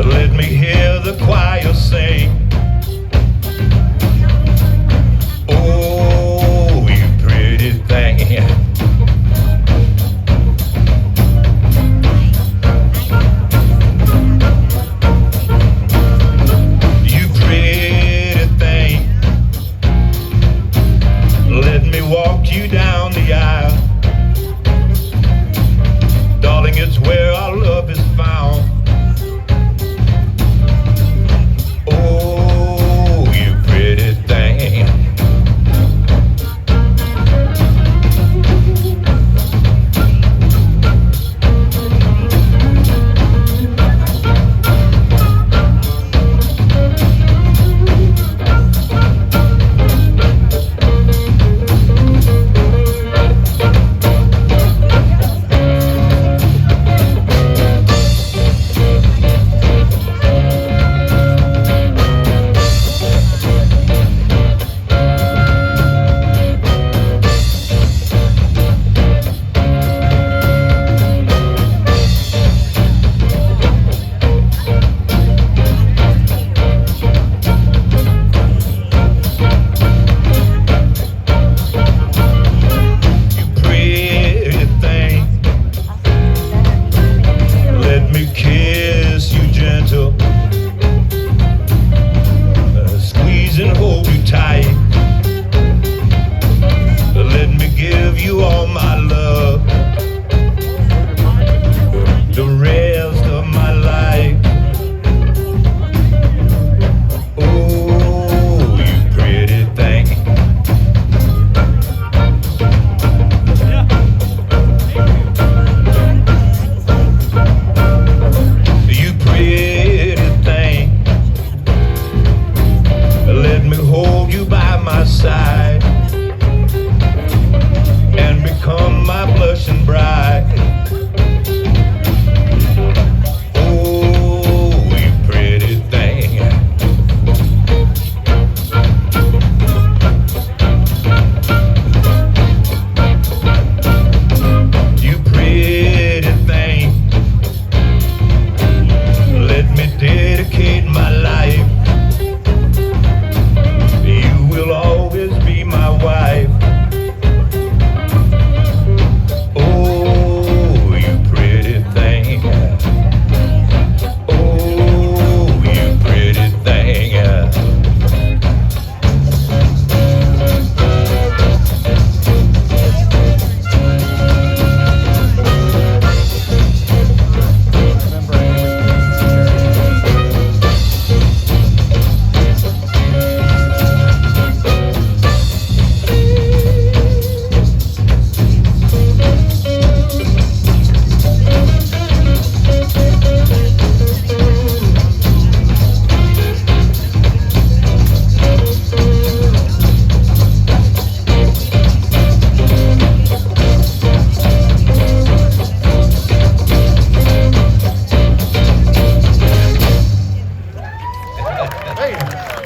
Let me hear the choir sing. Oh, you pretty thing. You pretty thing. Let me walk you down the aisle. Darling, it's where our love is found. Oh, you pretty thing. Kiss you gentle, squeeze and hold you tight. Let me give you all my love, the rest of my life. Oh, you pretty thing. Let me hold you by my side and become my blushing bride. Oh, you pretty thing. You pretty thing. Let me dedicate my life. Will always be my wife. Oh, you pretty thing. Oh, you pretty thing. Hey.